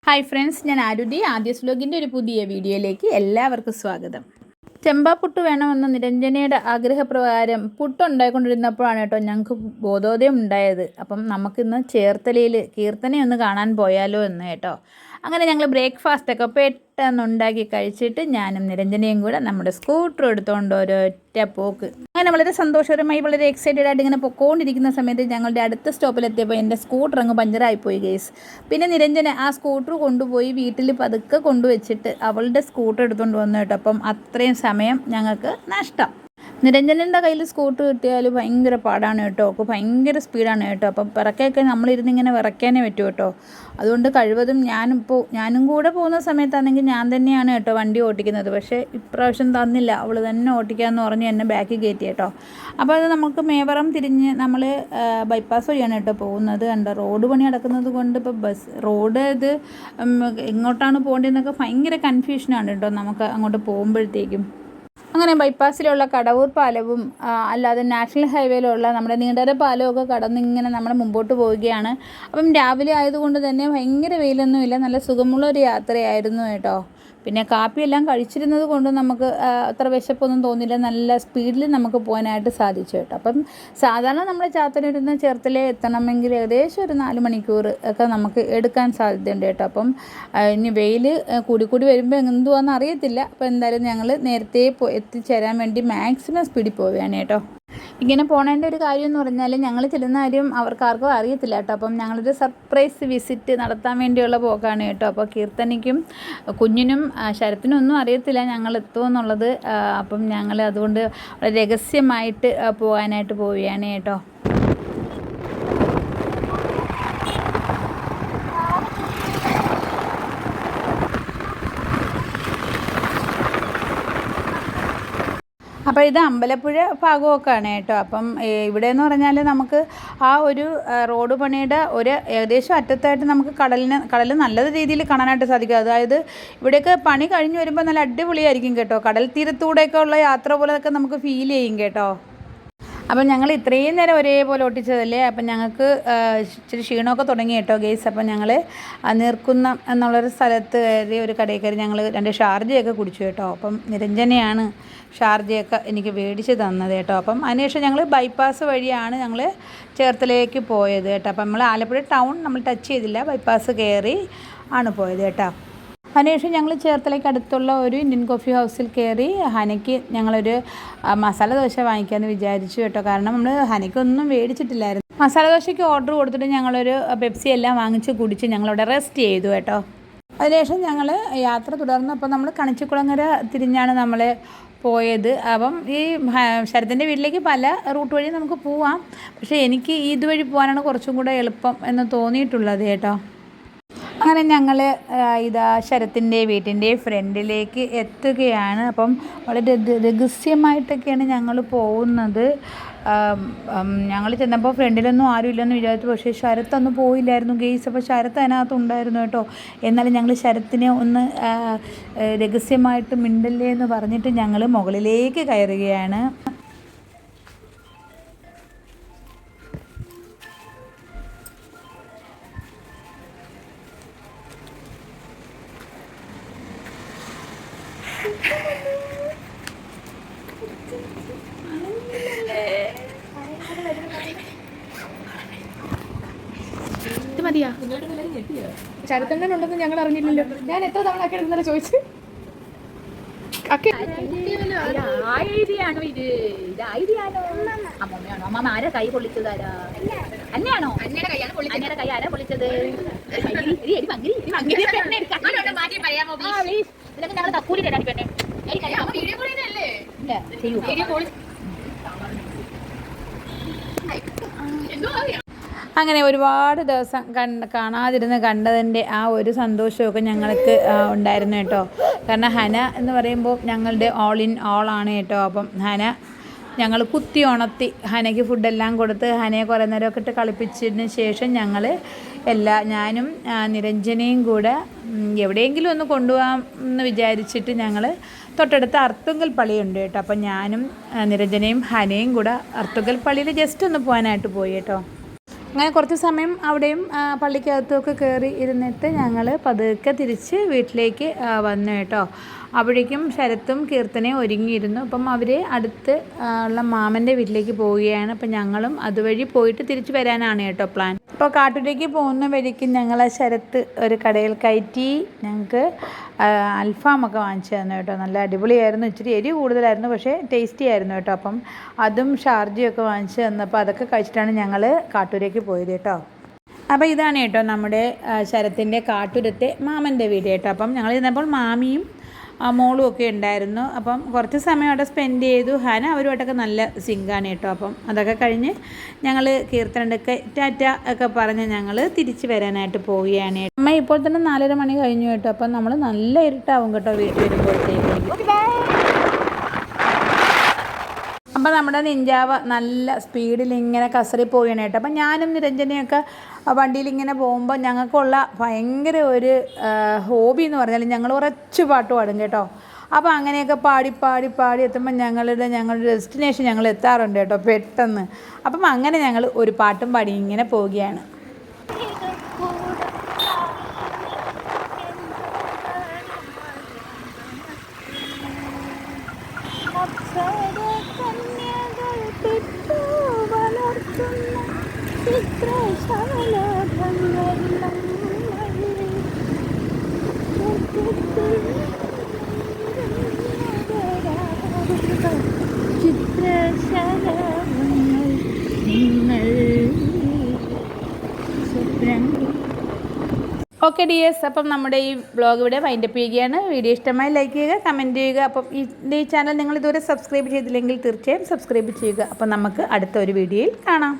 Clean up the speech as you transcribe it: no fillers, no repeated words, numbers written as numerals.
Hi friends, ഞാൻ ആരുതി. ആദ്യസ് വ്ലോഗിൻ്റെ ഒരു പുതിയ വീഡിയോയിലേക്ക് എല്ലാവർക്കും സ്വാഗതം. ചെമ്പാ പുട്ട് വേണമെന്ന നിരഞ്ജനയുടെ ആഗ്രഹപ്രകാരം പുട്ടുണ്ടായിക്കൊണ്ടിരുന്നപ്പോഴാണ് കേട്ടോ ഞങ്ങൾക്ക് ബോധോദയം ഉണ്ടായത്. അപ്പം നമുക്കിന്ന് ചേർത്തലയിൽ കീർത്തനയൊന്ന് കാണാൻ പോയാലോ എന്ന് കേട്ടോ. അങ്ങനെ ഞങ്ങൾ ബ്രേക്ക്ഫാസ്റ്റൊക്കെ പെട്ടെന്ന് ഉണ്ടാക്കി കഴിച്ചിട്ട് ഞാനും നിരഞ്ജനയും കൂടെ നമ്മുടെ സ്കൂട്ടർ എടുത്തുകൊണ്ട് ഒരൊറ്റ പോക്ക്. അങ്ങനെ വളരെ സന്തോഷകരമായി വളരെ എക്സൈറ്റഡ് ആയിട്ട് ഇങ്ങനെ പൊക്കോണ്ടിരിക്കുന്ന സമയത്ത് ഞങ്ങളുടെ അടുത്ത സ്റ്റോപ്പിലെത്തിയപ്പോൾ എൻ്റെ സ്കൂട്ടർ അങ്ങ് പഞ്ചറായിപ്പോയി ഗേസ്. പിന്നെ നിരഞ്ജന ആ സ്കൂട്ടർ കൊണ്ടുപോയി വീട്ടിൽ പതുക്കെ കൊണ്ടുവച്ചിട്ട് അവളുടെ സ്കൂട്ടർ എടുത്തുകൊണ്ട് വന്നു കേട്ടോ. അപ്പം അത്രയും സമയം ഞങ്ങൾക്ക് നഷ്ടം. നിരഞ്ജനൻ്റെ കയ്യിൽ സ്കൂട്ടർ കിട്ടിയാൽ ഭയങ്കര പാടാണ് കേട്ടോ. അപ്പോൾ ഭയങ്കര സ്പീഡാണ് കേട്ടോ. അപ്പം പിറക്കെയൊക്കെ നമ്മളിരുന്നിങ്ങനെ വിറയ്ക്കാനേ പറ്റും കേട്ടോ. അതുകൊണ്ട് കഴിവതും ഞാനും കൂടെ പോകുന്ന സമയത്താണെങ്കിൽ ഞാൻ തന്നെയാണ് കേട്ടോ വണ്ടി ഓട്ടിക്കുന്നത്. പക്ഷേ ഇപ്രാവശ്യം തന്നില്ല, അവൾ തന്നെ ഓട്ടിക്കാമെന്ന് പറഞ്ഞ് എന്നെ ബാക്കിൽ കയറ്റി കേട്ടോ. അപ്പോൾ അത് നമുക്ക് മേവറം തിരിഞ്ഞ് നമ്മൾ ബൈപ്പാസ് വഴിയാണ് കേട്ടോ പോകുന്നത്. കണ്ടോ, റോഡ് പണി നടക്കുന്നത് കൊണ്ട് ഇപ്പോൾ റോഡ് ഇത് എങ്ങോട്ടാണ് പോകേണ്ടതെന്നൊക്കെ ഭയങ്കര കൺഫ്യൂഷനാണ് കേട്ടോ നമുക്ക് അങ്ങോട്ട് പോകുമ്പോഴത്തേക്കും. അങ്ങനെ ബൈപ്പാസിലുള്ള കടവൂർ പാലവും അല്ലാതെ നാഷണൽ ഹൈവേയിലുള്ള നമ്മുടെ നീണ്ടര പാലമൊക്കെ കടന്നിങ്ങനെ നമ്മൾ മുമ്പോട്ട് പോവുകയാണ്. അപ്പം രാവിലെ ആയതുകൊണ്ട് തന്നെ ഭയങ്കര വെയിലൊന്നുമില്ല, നല്ല സുഖമുള്ള ഒരു യാത്രയായിരുന്നു കേട്ടോ. പിന്നെ കാപ്പിയെല്ലാം കഴിച്ചിരുന്നത് കൊണ്ട് നമുക്ക് അത്ര വിശപ്പൊന്നും തോന്നില്ല, നല്ല സ്പീഡിൽ നമുക്ക് പോകാനായിട്ട് സാധിച്ചു കേട്ടോ. അപ്പം സാധാരണ നമ്മൾ ചാത്തന്നൂരിൽ ചേർത്തല എത്തണമെങ്കിൽ ഏകദേശം ഒരു 4 മണിക്കൂർ ഒക്കെ നമുക്ക് എടുക്കാൻ സാധ്യതയുണ്ട് കേട്ടോ. അപ്പം ഇനി വെയിൽ കൂടി വരുമ്പോൾ എന്തുവാന്ന് അറിയത്തില്ല. അപ്പോൾ എന്തായാലും ഞങ്ങൾ നേരത്തെ എത്തിച്ചേരാൻ വേണ്ടി മാക്സിമം സ്പീഡിൽ പോവുകയാണ് കേട്ടോ. ഇങ്ങനെ പോണതിൻ്റെ ഒരു കാര്യം എന്ന് പറഞ്ഞാൽ ഞങ്ങൾ ചെല്ലുന്ന കാര്യം അവർക്കാർക്കും അറിയത്തില്ല കേട്ടോ. അപ്പം ഞങ്ങളൊരു സർപ്രൈസ് വിസിറ്റ് നടത്താൻ വേണ്ടിയുള്ള പോക്കാണ് കേട്ടോ. അപ്പോൾ കീർത്തനയ്ക്കും കുഞ്ഞിനും ശരത്തിനും ഒന്നും അറിയത്തില്ല ഞങ്ങൾ എത്തുമെന്നുള്ളത്. അപ്പം ഞങ്ങൾ അതുകൊണ്ട് രഹസ്യമായിട്ട് പോകാനായിട്ട് പോവുകയാണ് കേട്ടോ. അപ്പോൾ ഇത് അമ്പലപ്പുഴ ഭാഗമൊക്കെയാണ് കേട്ടോ. അപ്പം ഇവിടെ എന്ന് പറഞ്ഞാൽ നമുക്ക് ആ ഒരു റോഡ് പണിയുടെ ഒരു ഏകദേശം അറ്റത്തായിട്ട് നമുക്ക് കടൽ നല്ല രീതിയിൽ കാണാനായിട്ട് സാധിക്കും. അതായത് ഇവിടെയൊക്കെ പണി കഴിഞ്ഞ് വരുമ്പോൾ നല്ല അടിപൊളിയായിരിക്കും കേട്ടോ. കടൽ തീരത്തൂടെയൊക്കെ ഉള്ള യാത്ര പോലെയൊക്കെ നമുക്ക് ഫീൽ ചെയ്യും കേട്ടോ. അപ്പം ഞങ്ങൾ ഇത്രയും നേരം ഒരേപോലെ ഒട്ടിച്ചതല്ലേ, അപ്പം ഞങ്ങൾക്ക് ഇച്ചിരി ക്ഷീണമൊക്കെ തുടങ്ങി കേട്ടോ ഗേസ്. അപ്പം ഞങ്ങൾ നീർക്കുന്നം എന്നുള്ളൊരു സ്ഥലത്ത് കയറി ഒരു കടയിൽ കയറി ഞങ്ങൾ 2 ഷാർജയൊക്കെ കുടിച്ചു കേട്ടോ. അപ്പം നിരഞ്ജനയാണ് ഷാർജയൊക്കെ എനിക്ക് മേടിച്ച് തന്നത് കേട്ടോ. അപ്പം അതിനുശേഷം ഞങ്ങൾ ബൈപ്പാസ് വഴിയാണ് ഞങ്ങൾ ചേർത്തലയിലേക്ക് പോയത് കേട്ടോ. അപ്പം നമ്മൾ ആലപ്പുഴ ടൗൺ നമ്മൾ ടച്ച് ചെയ്തില്ല, ബൈപ്പാസ് കയറി ആണ് പോയത് കേട്ടോ. അതിനുശേഷം ഞങ്ങൾ ചേർത്തലയ്ക്ക് അടുത്തുള്ള ഒരു ഇന്ത്യൻ കോഫി ഹൗസിൽ കയറി ഹനയ്ക്ക് ഞങ്ങളൊരു മസാല ദോശ വാങ്ങിക്കാമെന്ന് വിചാരിച്ചു കേട്ടോ. കാരണം നമ്മൾ ഹനയ്ക്കൊന്നും മേടിച്ചിട്ടില്ലായിരുന്നു. മസാല ദോശയ്ക്ക് ഓർഡർ കൊടുത്തിട്ട് ഞങ്ങളൊരു പെപ്സി എല്ലാം വാങ്ങിച്ച് കുടിച്ച് ഞങ്ങളവിടെ റെസ്റ്റ് ചെയ്തു കേട്ടോ. അതിനുശേഷം ഞങ്ങൾ യാത്ര തുടർന്നപ്പോൾ നമ്മൾ കണിച്ചിക്കുളങ്ങര തിരിഞ്ഞാണ് നമ്മൾ പോയത്. അപ്പം ഈ ശരത്തിൻ്റെ വീട്ടിലേക്ക് പല റൂട്ട് വഴി നമുക്ക് പോവാം, പക്ഷേ എനിക്ക് ഇതുവഴി പോകാനാണ് കുറച്ചും കൂടെ എളുപ്പം എന്ന് തോന്നിയിട്ടുള്ളത് കേട്ടോ. അങ്ങനെ ഞങ്ങൾ ഇതാ ശരത്തിൻ്റെ വീട്ടിൻ്റെ ഫ്രണ്ടിലേക്ക് എത്തുകയാണ്. അപ്പം വളരെ രഹസ്യമായിട്ടൊക്കെയാണ് ഞങ്ങൾ പോകുന്നത്. ഞങ്ങൾ ചെന്നപ്പോൾ ഫ്രണ്ടിലൊന്നും ആരും ഇല്ലെന്ന് വിചാരിച്ചു, പക്ഷേ ശരത്തൊന്നും പോയില്ലായിരുന്നു ഗെയ്സ്. അപ്പോൾ ശരത്ത് അതിനകത്ത് ഉണ്ടായിരുന്നു കേട്ടോ. എന്നാലും ഞങ്ങൾ ശരത്തിനെ ഒന്ന് രഹസ്യമായിട്ട് മിണ്ടല്ലേ എന്ന് പറഞ്ഞിട്ട് ഞങ്ങൾ മുകളിലേക്ക് കയറുകയാണ്. ഇത് മതിയാ? ചരത്തണ്ണൻ ഉണ്ടെന്ന് ഞങ്ങൾ അറിഞ്ഞില്ലല്ലോ. ഞാൻ എത്ര തവണ ഒക്കെ ഇന്നലെ ചോദിച്ചു. അമ്മ ആരാ കൈ പൊള്ളിച്ചതാരാ? അന്നെയാണോ? അന്നയുടെ കൈ ആരാ പൊള്ളിച്ചത്? ഇതൊക്കെ ഞങ്ങൾ തക്കൂരി തരാൻ പെണ്ണെ. അങ്ങനെ ഒരുപാട് ദിവസം കാണാതിരുന്ന് കണ്ടതിൻ്റെ ആ ഒരു സന്തോഷമൊക്കെ ഞങ്ങൾക്ക് ഉണ്ടായിരുന്നു കേട്ടോ. കാരണം ഹന എന്ന് പറയുമ്പോൾ ഞങ്ങളുടെ ഓൾ ഇൻ ഓൾ ആണ് കേട്ടോ. അപ്പം ഹന ഞങ്ങൾ കുത്തി ഉണർത്തി ഹനയ്ക്ക് ഫുഡെല്ലാം കൊടുത്ത് ഹനയെ കുറേ നേരമൊക്കെ ഇട്ട് കളിപ്പിച്ചതിന് ശേഷം ഞങ്ങൾ ഞാനും നിരഞ്ജനയും കൂടെ എവിടെയെങ്കിലും ഒന്ന് കൊണ്ടുപോകാം എന്ന് വിചാരിച്ചിട്ട് ഞങ്ങൾ തൊട്ടടുത്ത് അർത്തുങ്കൽ പള്ളിയുണ്ട് കേട്ടോ. അപ്പം ഞാനും നിരഞ്ജനയും ഹനയും കൂടെ അർത്തുങ്കൽ പള്ളിയിൽ ജസ്റ്റ് ഒന്ന് പോകാനായിട്ട് പോയി കേട്ടോ. അങ്ങനെ കുറച്ച് സമയം അവിടെയും പള്ളിക്കകത്തുമൊക്കെ കയറി ഇരുന്നിട്ട് ഞങ്ങൾ പതുക്കെ തിരിച്ച് വീട്ടിലേക്ക് വന്നു കേട്ടോ. അപ്പോഴേക്കും ശരത്തും കീർത്തനയും ഒരുങ്ങിയിരുന്നു. അപ്പം അവർ അടുത്ത് ഉള്ള മാമൻ്റെ വീട്ടിലേക്ക് പോവുകയാണ്. അപ്പം ഞങ്ങളും അതുവഴി പോയിട്ട് തിരിച്ച് വരാനാണ് കേട്ടോ പ്ലാൻ. അപ്പോൾ കാട്ടിലേക്ക് പോകുന്ന വഴിക്ക് ഞങ്ങളെ ശരത്ത് ഒരു കടയിൽ കയറ്റി ഞങ്ങൾക്ക് അൽഫാമൊക്കെ വാങ്ങിച്ചു തന്നു കേട്ടോ. നല്ല അടിപൊളിയായിരുന്നു, ഇച്ചിരി എരി കൂടുതലായിരുന്നു, പക്ഷേ ടേസ്റ്റി ആയിരുന്നു കേട്ടോ. അപ്പം അതും ഷാർജയൊക്കെ വാങ്ങിച്ചു തന്നപ്പോൾ അതൊക്കെ കഴിച്ചിട്ടാണ് ഞങ്ങൾ കാട്ടൂരേക്ക് പോയത് കേട്ടോ. അപ്പോൾ ഇതാണ് കേട്ടോ നമ്മുടെ ശരത്തിൻ്റെ കാട്ടൂരത്തെ മാമൻ്റെ വീട് കേട്ടോ. അപ്പം ഞങ്ങൾ ചെന്നപ്പോൾ മാമിയും മോളും ഒക്കെ ഉണ്ടായിരുന്നു. അപ്പം കുറച്ച് സമയം അവിടെ സ്പെൻഡ് ചെയ്തു. ഹന അവരുമായിട്ടൊക്കെ നല്ല സിങ്കാണ് കേട്ടോ. അപ്പം അതൊക്കെ കഴിഞ്ഞ് ഞങ്ങൾ കീർത്തനൊക്കെ ടാറ്റ ഒക്കെ പറഞ്ഞ് ഞങ്ങൾ തിരിച്ച് വരാനായിട്ട് പോവുകയാണ്. അമ്മ ഇപ്പോൾ തന്നെ 4:30 മണി കഴിഞ്ഞു കേട്ടോ. അപ്പം നമ്മൾ നല്ല ഇരുട്ടാവും കേട്ടോ വീട്ടിൽ വരുമ്പോഴത്തേക്ക്. അപ്പം നമ്മുടെ നിഞ്ചാവ നല്ല സ്പീഡിൽ ഇങ്ങനെ കസറി പോവുകയാണ് കേട്ടോ. അപ്പം ഞാനും നിരഞ്ജനയൊക്കെ വണ്ടിയിൽ ഇങ്ങനെ പോകുമ്പോൾ ഞങ്ങൾക്കുള്ള ഭയങ്കര ഒരു ഹോബി എന്ന് പറഞ്ഞാൽ ഞങ്ങൾ കുറച്ച് പാട്ട് പാടും കേട്ടോ. അപ്പോൾ അങ്ങനെയൊക്കെ പാടി എത്തുമ്പോൾ ഞങ്ങളുടെ ഡെസ്റ്റിനേഷൻ ഞങ്ങൾ എത്താറുണ്ട് കേട്ടോ പെട്ടെന്ന്. അപ്പം അങ്ങനെ ഞങ്ങൾ ഒരു പാട്ടും പാടി ഇങ്ങനെ പോവുകയാണ്. ഓക്കെ ഡിയേഴ്സ്, അപ്പം നമ്മുടെ ഈ വ്ളോഗ് ഇവിടെ വൈൻഡപ്പ് ചെയ്യുകയാണ്. വീഡിയോ ഇഷ്ടമായി ലൈക്ക് ചെയ്യുക, കമൻറ്റ് ചെയ്യുക. അപ്പം ഈ ചാനൽ നിങ്ങൾ ഇതുവരെ സബ്സ്ക്രൈബ് ചെയ്തില്ലെങ്കിൽ തീർച്ചയായും സബ്സ്ക്രൈബ് ചെയ്യുക. അപ്പം നമുക്ക് അടുത്ത ഒരു വീഡിയോയിൽ കാണാം.